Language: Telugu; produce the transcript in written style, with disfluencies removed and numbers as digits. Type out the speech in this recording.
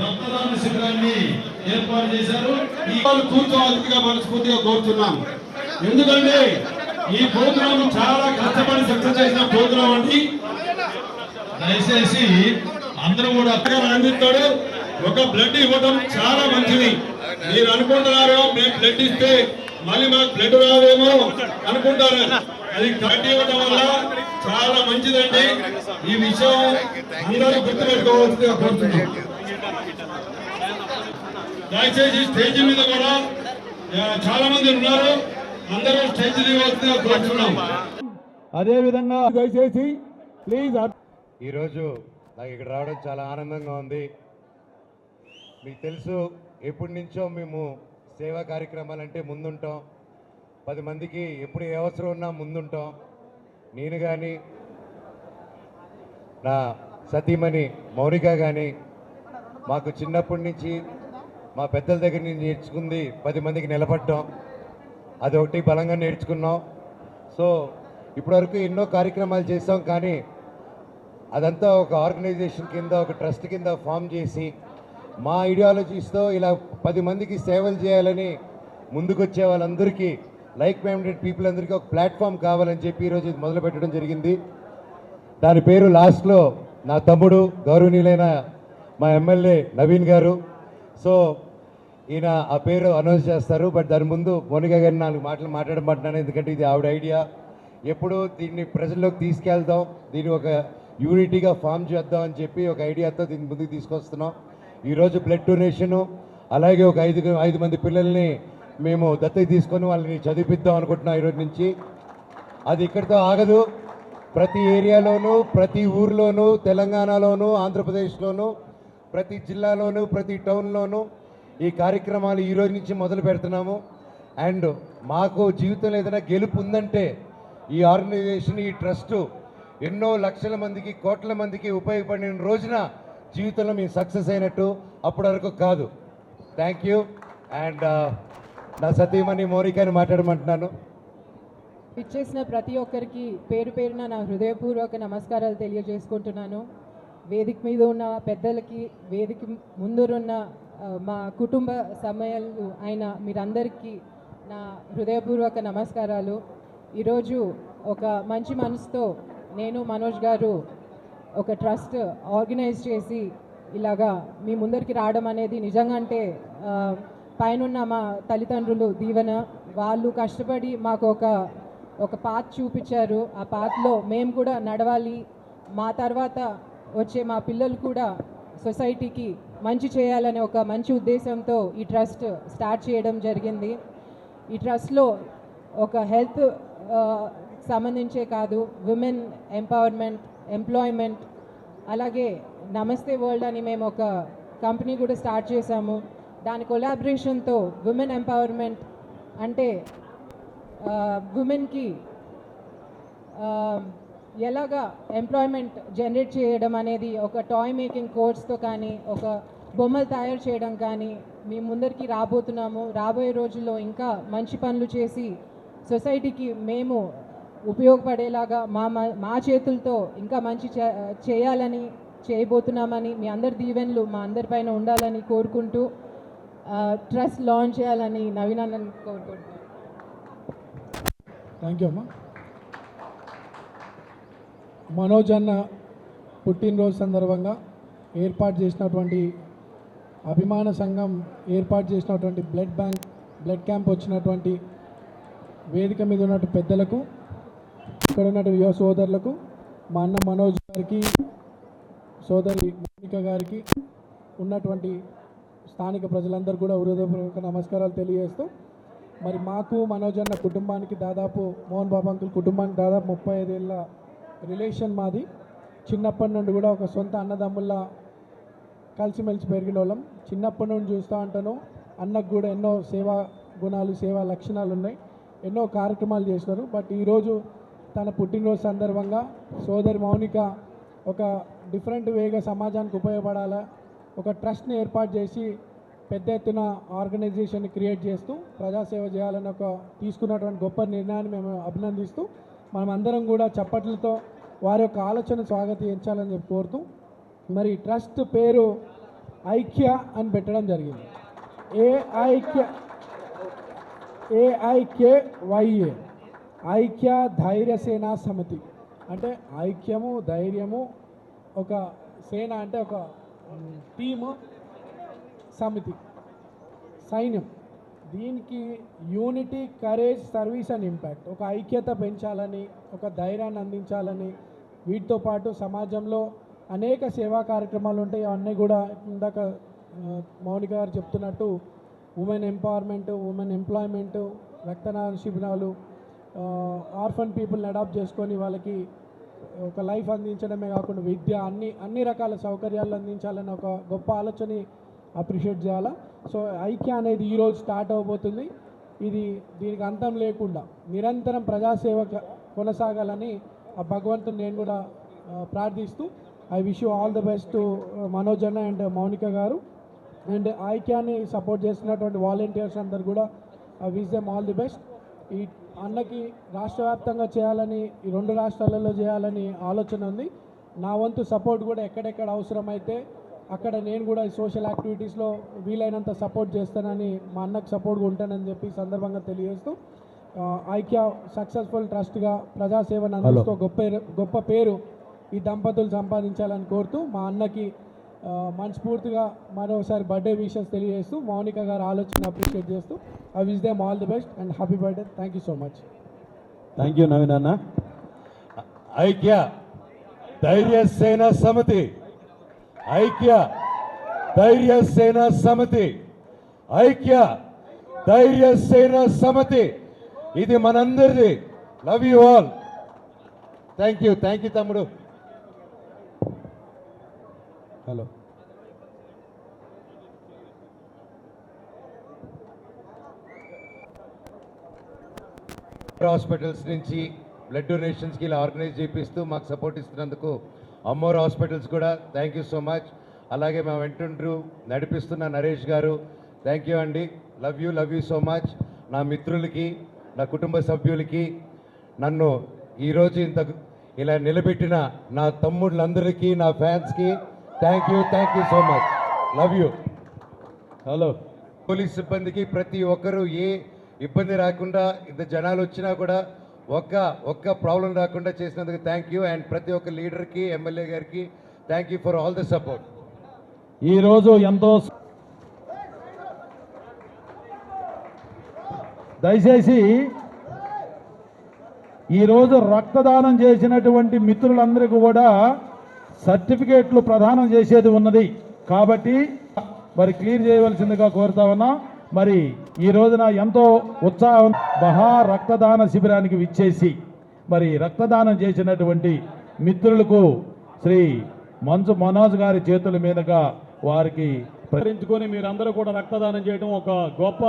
రక్తదాన శిబిరాన్ని ఏర్పాటు చేశారు. ఈ కూర్చోవాల్సిందిగా మనస్ఫూర్తిగా కోరుతున్నాం. ఎందుకంటే ఈ ప్రోగ్రాం చాలా కష్టపడి సక్సెస్ చేసిన ప్రోగ్రాం అండి. దయచేసి అందరూ కూడా అక్కడ అందిస్తాడు. ఒక బ్లడ్ ఇవ్వడం చాలా మంచిది. మీరు అనుకుంటున్నారు మేము బ్లడ్ ఇస్తే మళ్ళీ మాకు బ్లడ్ రాదేమో అనుకుంటారు. అది బ్లడ్ ఇవ్వడం వల్ల చాలా మంచిదండి. ఈ విషయం అందరూ గుర్తుపెట్టుకోవాల్సిందిగా కోరుతున్నాం. దయచేసి స్టేజ్ మీద కూడా చాలా మంది ఉన్నారు. అందరూ స్టేజ్ దిగవలసిందిగా కోరుతున్నాం. అదే విధంగా దయచేసి ప్లీజ్. ఈరోజు నాకు ఇక్కడ రావడం చాలా ఆనందంగా ఉంది. మీకు తెలుసు ఎప్పటి నుంచో మేము సేవా కార్యక్రమాలంటే ముందుంటాం. 10 మందికి ఎప్పుడు ఏ అవసరం ఉన్నా ముందుంటాం. నేను కానీ నా సతీమణి మౌనిక కానీ మాకు చిన్నప్పటి నుంచి మా పెద్దల దగ్గర నుంచి నేర్చుకుంది 10 మందికి నిలబడ్డాం. అదొకటి బలంగా నేర్చుకున్నాం. సో ఇప్పటివరకు ఎన్నో కార్యక్రమాలు చేస్తాం, కానీ అదంతా ఒక ఆర్గనైజేషన్ కింద, ఒక ట్రస్ట్ కింద ఫామ్ చేసి మా ఐడియాలజీస్తో ఇలా 10 మందికి సేవలు చేయాలని ముందుకొచ్చే వాళ్ళందరికీ, లైక్ మైండెడ్ పీపుల్ అందరికీ ఒక ప్లాట్ఫామ్ కావాలని చెప్పి ఈరోజు ఇది మొదలు పెట్టడం జరిగింది. దాని పేరు లాస్ట్లో నా తమ్ముడు గౌరవనీయులైన మా ఎమ్మెల్యే నవీన్ గారు. సో ఈయన ఆ పేరు అనౌన్స్ చేస్తారు. బట్ దాని ముందు మౌనిక గారిని 4 మాటలు మాట్లాడమంటున్నాను. ఎందుకంటే ఇది ఆవిడ ఐడియా. ఎప్పుడు దీన్ని ప్రజల్లోకి తీసుకెళ్దాం, దీన్ని ఒక యూనిటీగా ఫామ్ చేద్దాం అని చెప్పి ఒక ఐడియాతో దీన్ని ముందుకు తీసుకొస్తున్నాం. ఈరోజు బ్లడ్ డొనేషను, అలాగే ఒక 5 మంది పిల్లల్ని మేము దత్తత తీసుకొని వాళ్ళని చదివిద్దాం అనుకుంటున్నాం ఈరోజు నుంచి. అది ఇక్కడితో ఆగదు. ప్రతి ఏరియాలోనూ, ప్రతి ఊర్లోనూ, తెలంగాణలోనూ, ఆంధ్రప్రదేశ్లోనూ, ప్రతి జిల్లాలోనూ, ప్రతి టౌన్లోనూ ఈ కార్యక్రమాలు ఈరోజు నుంచి మొదలు పెడుతున్నాము. అండ్ మాకు జీవితంలో ఏదైనా గెలుపు ఉందంటే ఈ ఆర్గనైజేషన్, ఈ ట్రస్టు ఎన్నో లక్షల మందికి, కోట్ల మందికి ఉపయోగపడిన రోజున జీవితంలో మేము సక్సెస్ అయినట్టు. అప్పటి వరకు కాదు. Thank you. అండ్ నా సతీమణి మౌనికని మాట్లాడమంటున్నాను. ఇచ్చేసిన ప్రతి ఒక్కరికి పేరు పేరున నా హృదయపూర్వక నమస్కారాలు తెలియజేసుకుంటున్నాను. వేదిక మీద ఉన్న పెద్దలకి, వేదిక ముందున్న మా కుటుంబ సమయాలు అయిన మీరందరికీ నా హృదయపూర్వక నమస్కారాలు. ఈరోజు ఒక మంచి మనసుతో నేను, మనోజ్ గారు ఒక ట్రస్ట్ ఆర్గనైజ్ చేసి ఇలాగా మీ ముందరికి రావడం అనేది నిజంగా అంటే పైనున్న మా తల్లిదండ్రులు దీవెన. వాళ్ళు కష్టపడి మాకు ఒక పాత్ చూపించారు. ఆ పాత్లో మేము కూడా నడవాలి. మా తర్వాత వచ్చే మా పిల్లలు కూడా సొసైటీకి మంచి చేయాలనే ఒక మంచి ఉద్దేశంతో ఈ ట్రస్ట్ స్టార్ట్ చేయడం జరిగింది. ఈ ట్రస్ట్లో ఒక హెల్త్ సంబంధించే కాదు, విమెన్ ఎంపవర్మెంట్, ఎంప్లాయ్మెంట్, అలాగే నమస్తే వరల్డ్ అని మేము ఒక కంపెనీ కూడా స్టార్ట్ చేశాము. దాని కొలాబరేషన్తో విమెన్ ఎంపవర్మెంట్ అంటే విమెన్కి ఎలాగా ఎంప్లాయ్మెంట్ జనరేట్ చేయడం అనేది ఒక టాయ్ మేకింగ్ కోర్స్తో కానీ, ఒక బొమ్మలు తయారు చేయడం కానీ మీ ముందరికి రాబోతున్నాము. రాబోయే రోజుల్లో ఇంకా మంచి పనులు చేసి సొసైటీకి మేము ఉపయోగపడేలాగా మా చేతులతో ఇంకా మంచి చేయాలని చేయబోతున్నామని మీ అందరి దీవెనలు మా అందరిపైన ఉండాలని కోరుకుంటూ ట్రస్ట్ లాంచ్ చేయాలని నవీన్ అన్నని కోరుకుంటున్నాను. థ్యాంక్ యూ అమ్మా. మనోజ్ అన్న పుట్టినరోజు సందర్భంగా ఏర్పాటు చేసినటువంటి అభిమాన సంఘం ఏర్పాటు చేసినటువంటి బ్లడ్ క్యాంప్ వచ్చినటువంటి వేదిక మీద ఉన్నటువంటి పెద్దలకు, ఇక్కడ ఉన్నటువంటి యువ సోదరులకు, మా అన్న మనోజ్ గారికి, సోదరి మౌనిక గారికి, ఉన్నటువంటి స్థానిక ప్రజలందరూ కూడా హృదయపూర్వక నమస్కారాలు తెలియజేస్తూ, మరి మాకు మనోజ్ అన్న కుటుంబానికి దాదాపు మోహన్ బాబు అంకుల్ కుటుంబానికి దాదాపు 35 ఏళ్ళ రిలేషన్ మాది. చిన్నప్పటి నుండి కూడా ఒక సొంత అన్నదమ్ముల్లా కలిసిమెలిసి పెరిగిన వాళ్ళం. చిన్నప్పటి నుండి చూస్తూ ఉంటాను. అన్నకు కూడా ఎన్నో సేవా గుణాలు, సేవా లక్షణాలు ఉన్నాయి. ఎన్నో కార్యక్రమాలు చేసినారు. బట్ ఈరోజు తన పుట్టినరోజు సందర్భంగా సోదరి మౌనిక ఒక డిఫరెంట్ వేగా సమాజానికి ఉపయోగపడాలా, ఒక ట్రస్ట్ని ఏర్పాటు చేసి పెద్ద ఎత్తున ఆర్గనైజేషన్ని క్రియేట్ చేస్తూ ప్రజాసేవ చేయాలని తీసుకున్నటువంటి గొప్ప నిర్ణయాన్ని మేము అభినందిస్తూ, మనం అందరం కూడా చప్పట్లతో వారి యొక్క ఆలోచన స్వాగతించాలని చెప్పి కోరుతూ, మరి ట్రస్ట్ పేరు ఐక్య అని పెట్టడం జరిగింది. AIKYA ఐక్య ధైర్య సేనా సమితి. అంటే ఐక్యము, ధైర్యము, ఒక సేన అంటే ఒక టీము, సమితి సైన్యం. దీనికి unity, courage, service and impact, ఒక ఐక్యత పెంచాలని, ఒక ధైర్యాన్ని అందించాలని, వీటితో పాటు సమాజంలో అనేక సేవా కార్యక్రమాలు ఉంటాయి. అవన్నీ కూడా ఇందాక మౌనిక గారు చెప్తున్నట్టు ఉమెన్ ఎంపవర్మెంట్, ఉమెన్ ఎంప్లాయ్మెంటు, రక్తదాన శిబిరాలు, ఆర్ఫన్ పీపుల్ని అడాప్ట్ చేసుకొని వాళ్ళకి ఒక లైఫ్ అందించడమే కాకుండా విద్య, అన్ని రకాల సౌకర్యాలు అందించాలని ఒక గొప్ప ఆలోచనని అప్రిషియేట్ చేయాలా. సో ఐక్య అనేది ఈరోజు స్టార్ట్ అవబోతుంది. దీనికి అంతం లేకుండా నిరంతరం ప్రజాసేవ కొనసాగాలని ఆ భగవంతుని నేను కూడా ప్రార్థిస్తూ I wish you all the best to Manoj అన్న అండ్ మౌనిక గారు. అండ్ ఐక్యాని సపోర్ట్ చేస్తున్నటువంటి వాలంటీర్స్ అందరు కూడా wish them all the best. ఈ అన్నకి రాష్ట్ర వ్యాప్తంగా చేయాలని, ఈ 2 రాష్ట్రాలలో చేయాలని ఆలోచన ఉంది. నా వంతు సపోర్ట్ కూడా ఎక్కడెక్కడ అవసరమైతే అక్కడ నేను కూడా ఈ సోషల్ యాక్టివిటీస్లో వీలైనంత సపోర్ట్ చేస్తానని, మా అన్నకు సపోర్ట్గా ఉంటానని చెప్పి సందర్భంగా తెలియజేస్తూ ఐక్య సక్సెస్ఫుల్ ట్రస్ట్గా ప్రజాసేవను అందిస్తూ గొప్ప పేరు ఈ దంపతులు సంపాదించాలని కోరుతూ మా అన్నకి మనస్ఫూర్తిగా మరోసారి బర్త్డే విషెస్ తెలియజేస్తూ మౌనిక గారి ఆలోచన అప్రిషియేట్ చేస్తూ I wish them all the best and happy birthday. Thank you so much. Thank you Naveen అన్న. ఐక్య ధైర్య సేన సమితి, ఐక్య ధైర్య సేన సమితి, ఐక్య ధైర్య సేన సమితి, ఇది మనందరిది. Love you all. Thank you తమ్ముడు. హలో. హాస్పిటల్స్ నుంచి బ్లడ్ డొనేషన్స్కి ఇలా ఆర్గనైజ్ చేపిస్తూ మాకు సపోర్ట్ ఇస్తున్నందుకు అమ్మోర్ హాస్పిటల్స్ కూడా థ్యాంక్ యూ సో మచ్. అలాగే మా వెంటుండ్రు నడిపిస్తున్న నరేష్ గారు థ్యాంక్ యూ అండి. Love you so much. నా మిత్రులకి, నా కుటుంబ సభ్యులకి, నన్ను ఈరోజు ఇలా నిలబెట్టిన నా తమ్ముళ్ళందరికీ, నా ఫ్యాన్స్కి thank you so much. Love you. Hello. Police సిబ్బందికి ప్రతి ఒక్కరూ ఏ ఇబ్బంది రాకుండా, ఇంత జనాలు వచ్చినా కూడా ఒక్క ప్రాబ్లం రాకుండా చేసినందుకు థ్యాంక్ యూ. అండ్ ప్రతి ఒక్క లీడర్కి, ఎమ్మెల్యే గారికి thank you for all the support. ఈరోజు ఎంతో దయచేసి ఈరోజు రక్తదానం చేసినటువంటి మిత్రులందరికీ కూడా సర్టిఫికేట్లు ప్రదానం చేసేది ఉన్నది కాబట్టి మరి క్లియర్ చేయవలసిందిగా కోరుతా ఉన్నా. మరి ఈ రోజున ఎంతో ఉత్సాహం మహా రక్తదాన శిబిరానికి విచ్చేసి మరి రక్తదానం చేసినటువంటి మిత్రులకు శ్రీ మంచు మనోజ్ గారి చేతుల మీదుగా వారికి ప్రకటించుకొని మీరందరూ కూడా రక్తదానం చేయడం ఒక గొప్ప